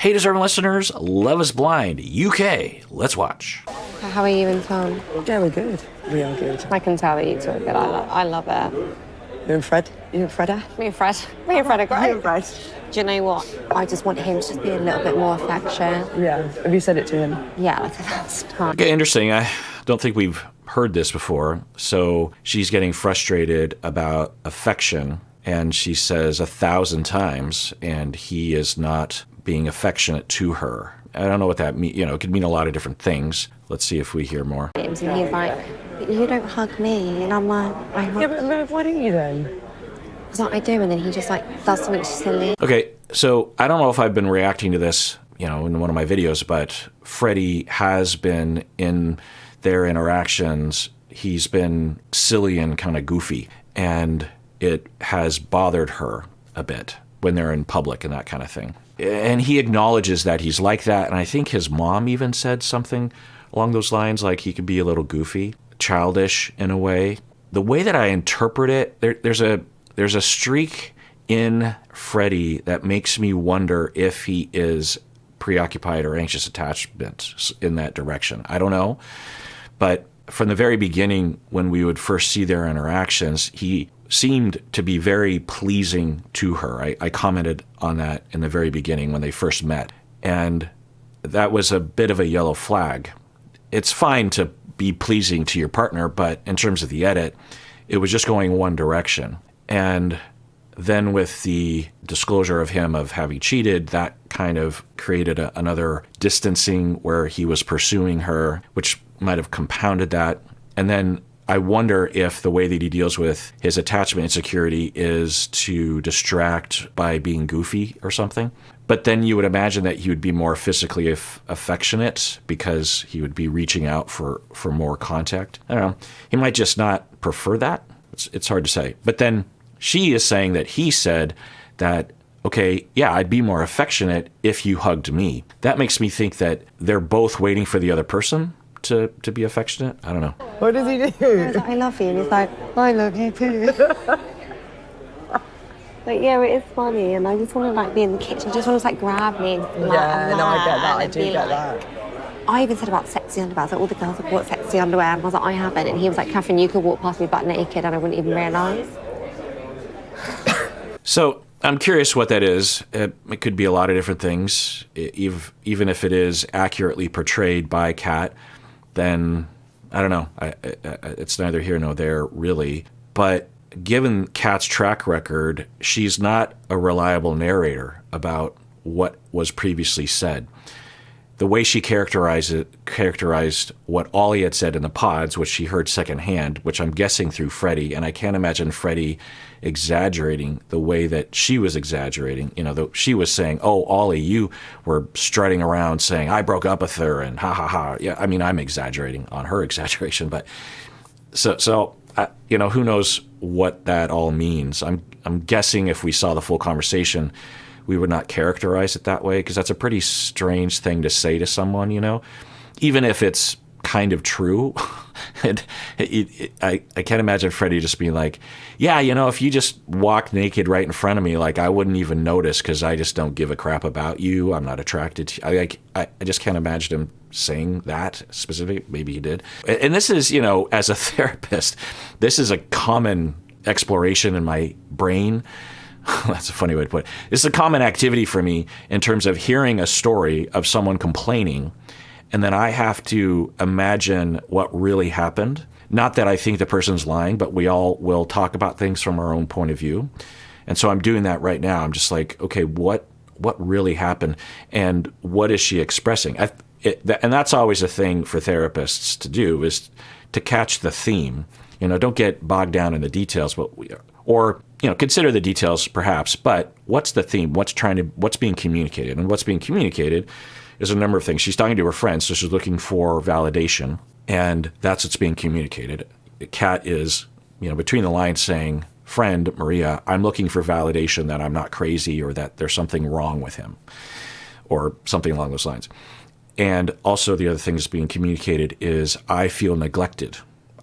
Hey, deserving listeners, Love is Blind, UK. Let's watch. How are you in town? Yeah, we're good. We are good. I can tell that you two are good. I love it. You and Fred? You and Fredda? Me and Fred. Me and Fred are great. You and Fred? Do you know what? I just want him to just be a little bit more affectionate. Yeah. Have you said it to him? Yeah, like that's time. Okay, interesting. I don't think we've heard this before. So she's getting frustrated about affection, and she says 1,000 times, and he is not being affectionate to her. I don't know what that means. You know, it could mean a lot of different things. Let's see if we hear more. And he's like, but you don't hug me. And I'm like, Yeah, but why don't you then? Because I do, and then he just like does something silly. Okay, so I don't know if I've been reacting to this, you know, in one of my videos, but Freddie has been in their interactions. He's been silly and kind of goofy, and it has bothered her a bit when they're in public and that kind of thing. And he acknowledges that he's like that, and I think his mom even said something along those lines, like he could be a little goofy, childish in a way. The way that I interpret it, there's a streak in Freddie that makes me wonder if he is preoccupied or anxious attachment in that direction. I don't know. But from the very beginning, when we would first see their interactions, he seemed to be very pleasing to her. I commented on that in the very beginning when they first met. And that was a bit of a yellow flag. It's fine to be pleasing to your partner, but in terms of the edit, it was just going one direction. And then with the disclosure of him of having cheated, that kind of created another distancing where he was pursuing her, which might have compounded that. And then I wonder if the way that he deals with his attachment insecurity is to distract by being goofy or something. But then you would imagine that he would be more physically affectionate because he would be reaching out for more contact. I don't know. He might just not prefer that. It's hard to say. But then she is saying that he said that, okay, yeah, I'd be more affectionate if you hugged me. That makes me think that they're both waiting for the other person to be affectionate. I don't know. What does he do? I was like, I love you. And he's like, I love you too. Like, yeah, it is funny. And I just want to like be in the kitchen. Just want to like grab me. And, like, Yeah, no, I get that. I and do be get like- that. I even said about sexy underwear. I was like, all the girls have bought sexy underwear. And I was like, I haven't. And he was like, Catherine, you could walk past me butt naked and I wouldn't even realise. So I'm curious what that is. It could be a lot of different things. Even if it is accurately portrayed by Kat, then I don't know. It's neither here nor there, really. But given Kat's track record, she's not a reliable narrator about what was previously said. The way she characterized what Ollie had said in the pods, which she heard secondhand, which I'm guessing through Freddie, and I can't imagine Freddie exaggerating the way that she was exaggerating. You know, she was saying, oh, Ollie, you were strutting around saying, I broke up with her, and ha, ha, ha. Yeah, I mean, I'm exaggerating on her exaggeration, but so you know, who knows what that all means. I'm guessing if we saw the full conversation, we would not characterize it that way, because that's a pretty strange thing to say to someone, you know, even if it's kind of true. I can't imagine Freddie just being like, yeah, you know, if you just walked naked right in front of me, like I wouldn't even notice because I just don't give a crap about you. I'm not attracted to you. I just can't imagine him saying that specifically. Maybe he did. And this is, you know, as a therapist, this is a common exploration in my brain. That's a funny way to put it. It's a common activity for me in terms of hearing a story of someone complaining, and then I have to imagine what really happened. Not that I think the person's lying, but we all will talk about things from our own point of view. And so I'm doing that right now. I'm just like, okay, what really happened, and what is she expressing? And that's always a thing for therapists to do, is to catch the theme. You know, don't get bogged down in the details, or you know, consider the details perhaps, but what's the theme? What's being communicated? And what's being communicated is a number of things. She's talking to her friends, so she's looking for validation, and that's what's being communicated. Kat is, you know, between the lines saying, friend, Maria, I'm looking for validation that I'm not crazy or that there's something wrong with him or something along those lines. And also the other thing that's being communicated is, I feel neglected.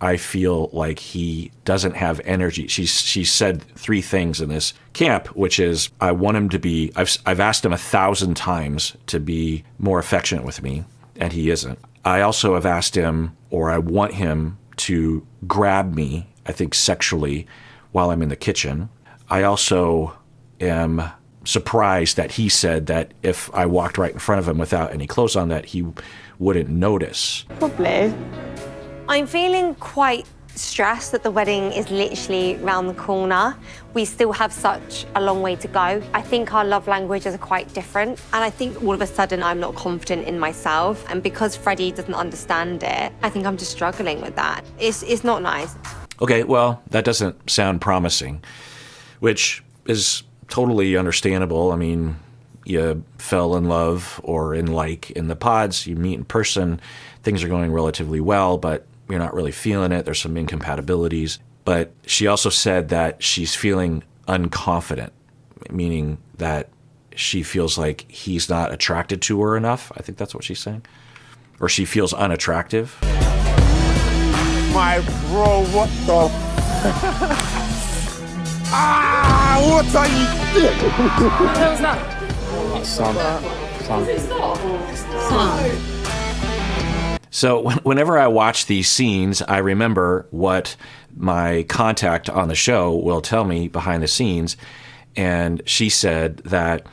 I feel like he doesn't have energy. She said 3 things in this camp, which is I want him to be, I've asked him 1,000 times to be more affectionate with me, and he isn't. I also have asked him, or I want him to grab me, I think sexually, while I'm in the kitchen. I also am surprised that he said that if I walked right in front of him without any clothes on, that he wouldn't notice. Probably. I'm feeling quite stressed that the wedding is literally round the corner. We still have such a long way to go. I think our love languages are quite different. And I think all of a sudden I'm not confident in myself. And because Freddie doesn't understand it, I think I'm just struggling with that. It's not nice. Okay, well, that doesn't sound promising, which is totally understandable. I mean, you fell in love or in the pods, you meet in person, things are going relatively well, but you're not really feeling it. There's some incompatibilities. But she also said that she's feeling unconfident, meaning that she feels like he's not attracted to her enough. I think that's what she's saying. Or she feels unattractive. My bro, what the? What are you doing? What the hell's that? So whenever I watch these scenes, I remember what my contact on the show will tell me behind the scenes. And she said that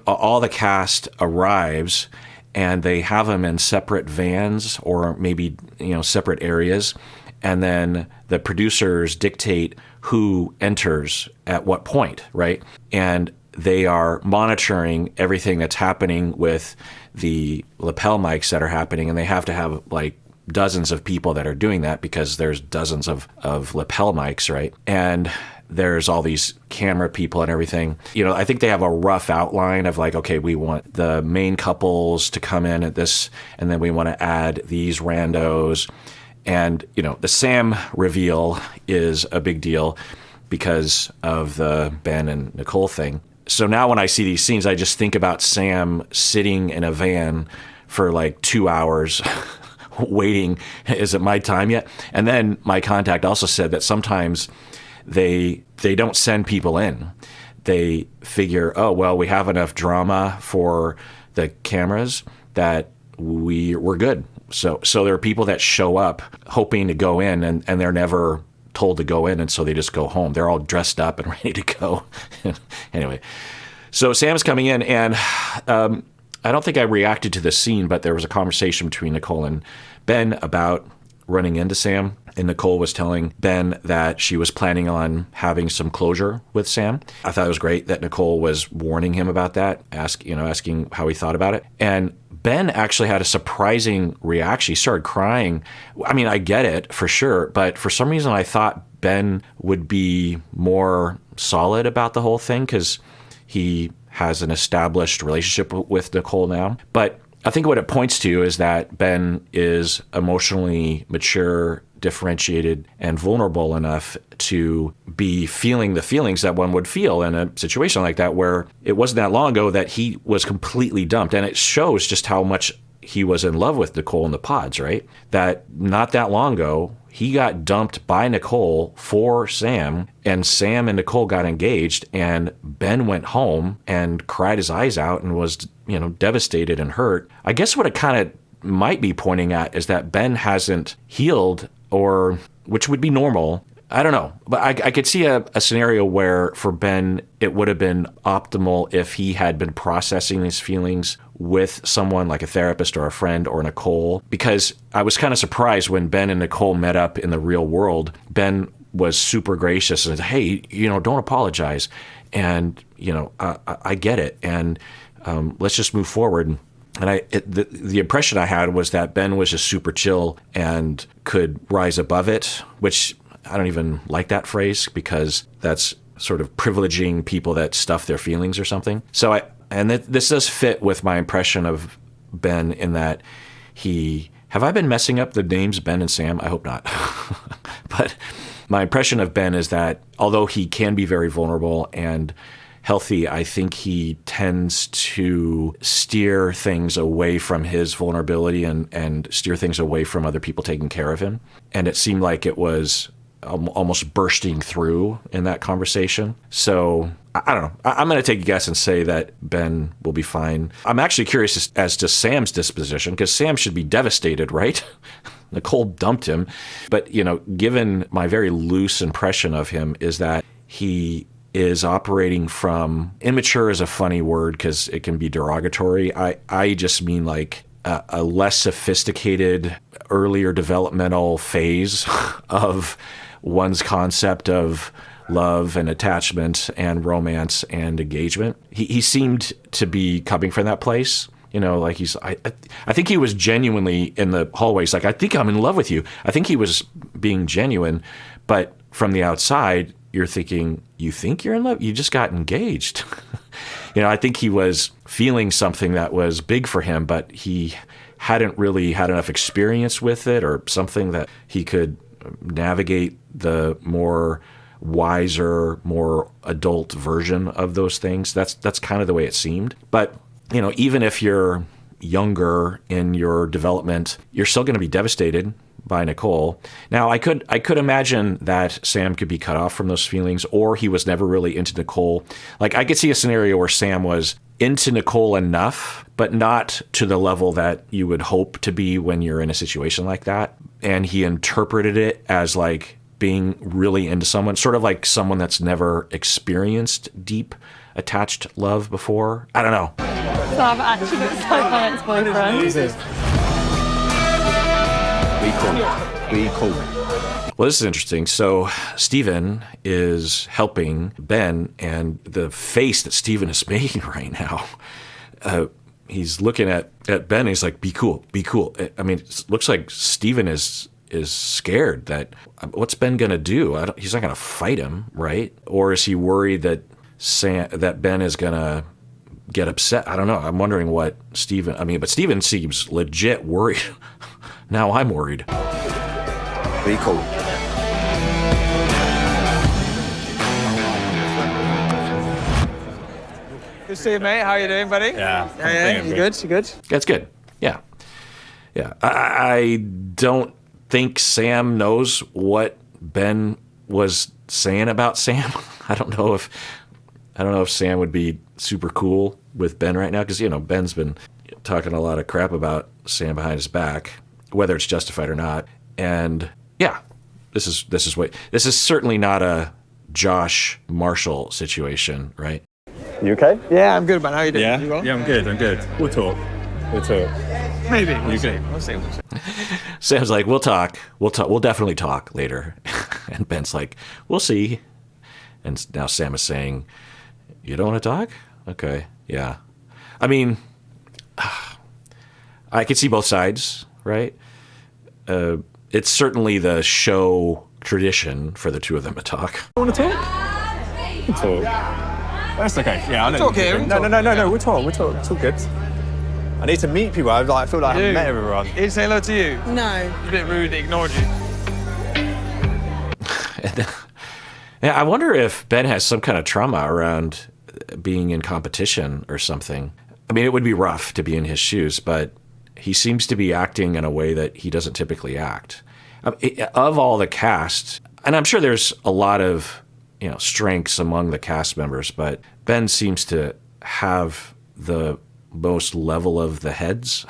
all the cast arrives and they have them in separate vans or maybe, separate areas. And then the producers dictate who enters at what point, right? And they are monitoring everything that's happening with the lapel mics that are happening, and they have to have like dozens of people that are doing that because there's dozens of lapel mics, right? And there's all these camera people and everything. I think they have a rough outline of like, okay, we want the main couples to come in at this, and then we want to add these randos. And, the Sam reveal is a big deal because of the Ben and Nicole thing. So now when I see these scenes, I just think about Sam sitting in a van for like 2 hours waiting. Is it my time yet? And then my contact also said that sometimes they don't send people in. They figure, oh, well, we have enough drama for the cameras that we're good. So there are people that show up hoping to go in and they're never told to go in, and so they just go home. They're all dressed up and ready to go. Anyway, so Sam's coming in, and I don't think I reacted to this scene, but there was a conversation between Nicole and Ben about running into Sam, and Nicole was telling Ben that she was planning on having some closure with Sam. I thought it was great that Nicole was warning him about that, asking how he thought about it. And Ben actually had a surprising reaction. He started crying. I mean, I get it for sure, but for some reason I thought Ben would be more solid about the whole thing because he has an established relationship with Nicole now. But I think what it points to is that Ben is emotionally mature, differentiated, and vulnerable enough to be feeling the feelings that one would feel in a situation like that, where it wasn't that long ago that he was completely dumped. And it shows just how much he was in love with Nicole in the pods, right? That not that long ago, he got dumped by Nicole for Sam, and Sam and Nicole got engaged, and Ben went home and cried his eyes out and was, devastated and hurt. I guess what it kind of might be pointing at is that Ben hasn't healed, or which would be normal. I don't know, but I could see a scenario where for Ben, it would have been optimal if he had been processing his feelings with someone like a therapist or a friend or Nicole, because I was kind of surprised when Ben and Nicole met up in the real world. Ben was super gracious and said, hey, don't apologize. And, I get it. And let's just move forward. And the impression I had was that Ben was just super chill and could rise above it, which I don't even like that phrase because that's sort of privileging people that stuff their feelings or something. So this does fit with my impression of Ben in that have I been messing up the names Ben and Sam? I hope not. But my impression of Ben is that although he can be very vulnerable and healthy, I think he tends to steer things away from his vulnerability and steer things away from other people taking care of him. And it seemed like it was almost bursting through in that conversation. So I don't know. I'm going to take a guess and say that Ben will be fine. I'm actually curious as to Sam's disposition, because Sam should be devastated, right? Nicole dumped him. But, you know, given my very loose impression of him is that he is operating from, immature is a funny word because it can be derogatory. I just mean like a less sophisticated, earlier developmental phase of one's concept of love and attachment and romance and engagement. He seemed to be coming from that place. You know, like I think he was genuinely in the hallways, like, I think I'm in love with you. I think he was being genuine, but from the outside, you're thinking, you think you're in love? You just got engaged. You know, I think he was feeling something that was big for him, but he hadn't really had enough experience with it or something that he could navigate the more wiser, more adult version of those things. That's kind of the way it seemed. But, you know, even if you're younger in your development, you're still going to be devastated by Nicole. Now, I could imagine that Sam could be cut off from those feelings, or he was never really into Nicole. Like, I could see a scenario where Sam was into Nicole enough, but not to the level that you would hope to be when you're in a situation like that. And he interpreted it as like being really into someone, sort of like someone that's never experienced deep attached love before. I don't know. So I've actually got my ex-boyfriend. Be cool. Well, this is interesting. So Steven is helping Ben, and the face that Steven is making right now, he's looking at Ben, and he's like, be cool, be cool. I mean, it looks like Steven is scared that, what's Ben going to do? He's not going to fight him, right? Or is he worried that that Ben is going to get upset? I don't know. I'm wondering what Steven, but Steven seems legit worried. Now I'm worried. Be cool. Good to see you, mate. How you doing, buddy? Yeah. You good? You good? That's good. Yeah. Yeah. I don't think Sam knows what Ben was saying about Sam. I don't know if Sam would be super cool with Ben right now, because, you know, Ben's been talking a lot of crap about Sam behind his back, whether it's justified or not. And yeah, this is certainly not a Josh Marshall situation, right? You okay? Yeah, I'm good, man. How you doing? Yeah? You well? Yeah, I'm good. We'll talk. Maybe. You good? We'll see. Sam's like, we'll talk. We'll definitely talk later. And Ben's like, we'll see. And now Sam is saying, you don't want to talk? Okay, yeah. I mean, I could see both sides, right? It's certainly the show tradition for the two of them to talk. You want to talk? We'll talk. That's okay. Yeah, I know. Talk here. No. We'll talk. It's all good. I need to meet people. I feel like I haven't met everyone. He didn't say hello to you? No. He's a bit rude. He ignored you. Yeah, I wonder if Ben has some kind of trauma around being in competition or something. I mean, it would be rough to be in his shoes, but he seems to be acting in a way that he doesn't typically act. Of all the cast, and I'm sure there's a lot of, you know, strengths among the cast members, but Ben seems to have the most level of the heads.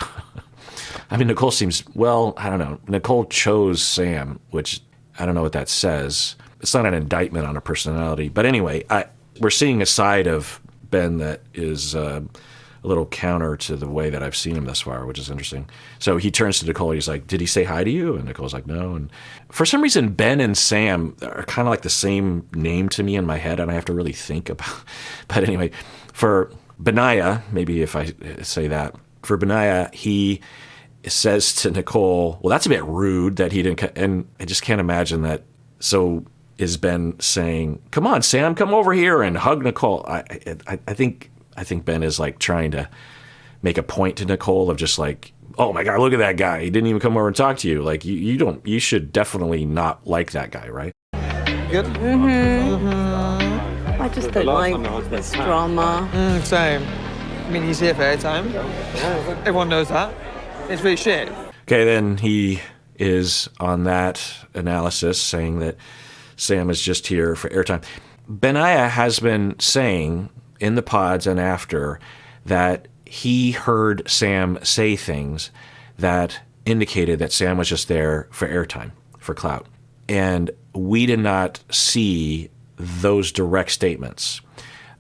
I mean, Nicole seems, well, I don't know. Nicole chose Sam, which I don't know what that says. It's not an indictment on a personality. But anyway, we're seeing a side of Ben that is a little counter to the way that I've seen him thus far, which is interesting. So he turns to Nicole. He's like, did he say hi to you? And Nicole's like, no. And for some reason, Ben and Sam are kind of like the same name to me in my head, and I have to really think about. But anyway, for Benaiah, maybe if I say that, for Benaiah, he says to Nicole, well, that's a bit rude that he didn't, and I just can't imagine that. So is Ben saying, come on, Sam, come over here and hug Nicole? I think Ben is like trying to make a point to Nicole of just like, oh my God, look at that guy. He didn't even come over and talk to you. Like you should definitely not like that guy, right? Good? I I just don't like this drama. Same. I mean, he's here for airtime. Everyone knows that. It's really shit. Okay, then he is on that analysis saying that Sam is just here for airtime. Benaiah has been saying in the pods and after that he heard Sam say things that indicated that Sam was just there for airtime, for clout. And we did not see those direct statements.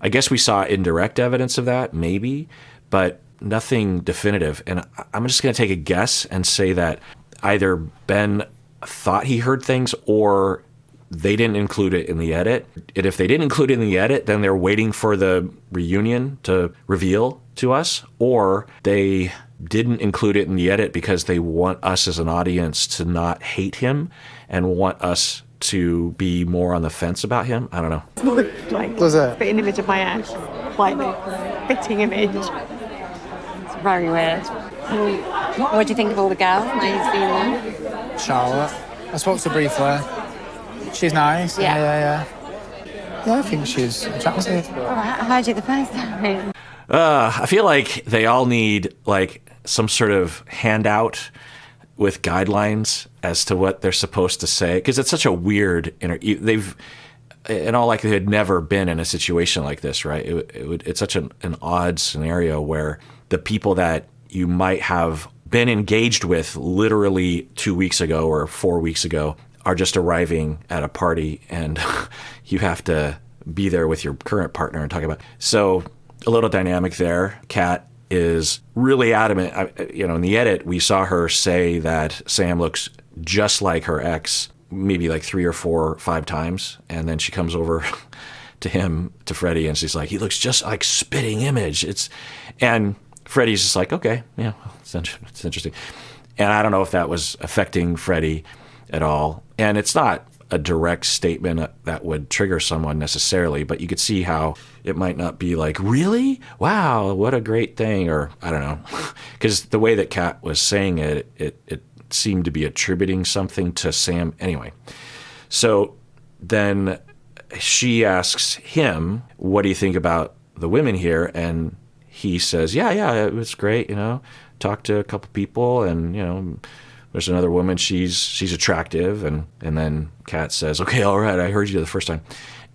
I guess we saw indirect evidence of that, maybe, but nothing definitive. And I'm just going to take a guess and say that either Ben thought he heard things or they didn't include it in the edit. And if they didn't include it in the edit, then they're waiting for the reunion to reveal to us, or they didn't include it in the edit because they want us as an audience to not hate him and want us to be more on the fence about him. I don't know. Like, Does it? fitting image of my ex. Like, fitting image. It's very weird. What do you think of all the girls now you've seen them? Charlotte. I spoke to her briefly. She's nice. Yeah. Yeah, I think she's attractive. Oh, I heard you the first time. I feel like they all need like some sort of handout with guidelines as to what they're supposed to say, because it's such a weird they've in all likelihood never been in a situation like this, right? It's such an odd scenario where the people that you might have been engaged with literally 2 weeks ago or 4 weeks ago are just arriving at a party, and you have to be there with your current partner and talk about. So a little dynamic there. Kat is really adamant. In the edit, we saw her say that Sam looks just like her ex, maybe like 3 or 4 or 5 times. And then she comes over to Freddie, and she's like, he looks just like spitting image. And Freddie's just like, okay, yeah, it's interesting. And I don't know if that was affecting Freddie at all. And it's not a direct statement that would trigger someone necessarily, but you could see how it might not be like, really? Wow, what a great thing, or I don't know. Because the way that Kat was saying it seemed to be attributing something to Sam anyway. So then she asks him, what do you think about the women here? And he says, yeah, it was great, talked to a couple people, and, there's another woman, she's attractive, and then Kat says, okay, all right, I heard you the first time.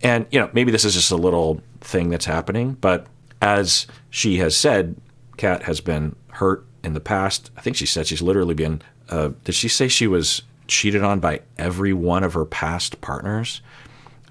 And, maybe this is just a little thing that's happening, but as she has said, Kat has been hurt in the past. I think she said she's literally been, did she say she was cheated on by every one of her past partners?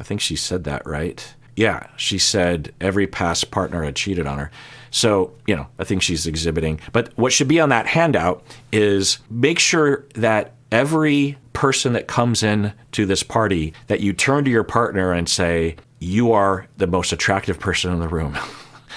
I think she said that, right? Yeah, she said every past partner had cheated on her. So, I think she's exhibiting. But what should be on that handout is make sure that every person that comes in to this party, that you turn to your partner and say, you are the most attractive person in the room.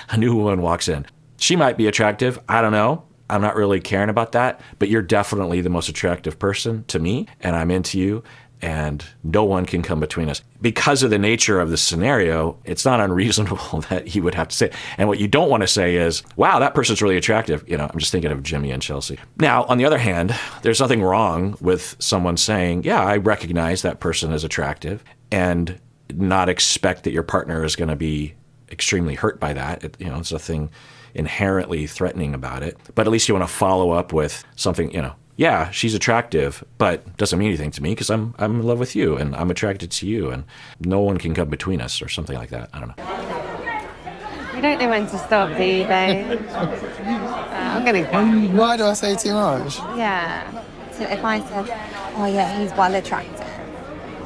A new woman walks in. She might be attractive. I don't know. I'm not really caring about that. But you're definitely the most attractive person to me, and I'm into you. And no one can come between us. Because of the nature of the scenario, it's not unreasonable that you would have to say. And what you don't want to say is, wow, that person's really attractive. I'm just thinking of Jimmy and Chelsea. Now, on the other hand, there's nothing wrong with someone saying, yeah, I recognize that person is attractive, and not expect that your partner is going to be extremely hurt by that. It's nothing inherently threatening about it. But at least you want to follow up with something, yeah, she's attractive, but doesn't mean anything to me because I'm in love with you and I'm attracted to you, and no one can come between us, or something like that. I don't know. You don't know when to stop, do you, babe? I'm going to... Why do I say too much? Yeah. So if I said, oh, yeah, he's well attracted,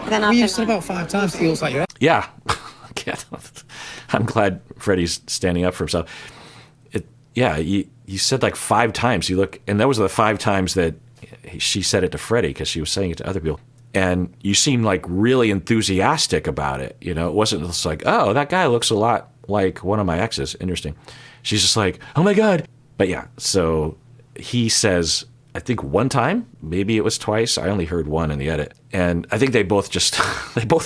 then Well, you've said about 5 times it feels like you're... Yeah. I'm glad Freddie's standing up for himself. You said like 5 times. You look, and that was the 5 times that she said it to Freddie, because she was saying it to other people. And you seemed like really enthusiastic about it. It wasn't just like, oh, that guy looks a lot like one of my exes. Interesting. She's just like, oh my God. But yeah, so he says, I think 1 time, maybe it was twice. I only heard 1 in the edit. And I think they both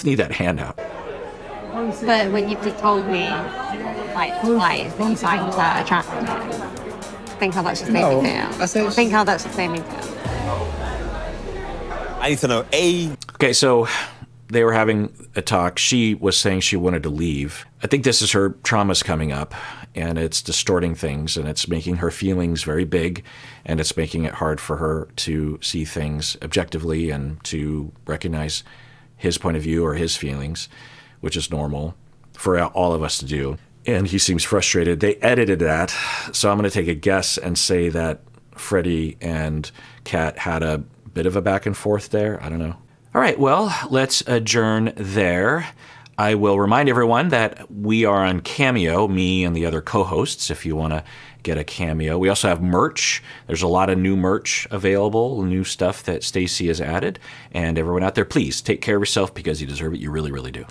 need that handout. But when you've just told me, like, twice, that you find that attractive, think how that should make me feel. Think how that should make me feel. I need to know Okay, so they were having a talk. She was saying she wanted to leave. I think this is her traumas coming up, and it's distorting things, and it's making her feelings very big, and it's making it hard for her to see things objectively and to recognize his point of view or his feelings, which is normal for all of us to do. And he seems frustrated. They edited that, so I'm going to take a guess and say that Freddie and Kat had a bit of a back and forth there. I don't know. All right, well, let's adjourn there. I will remind everyone that we are on Cameo, me and the other co-hosts, if you want to get a Cameo. We also have merch. There's a lot of new merch available, new stuff that Stacy has added. And everyone out there, please take care of yourself because you deserve it. You really, really do.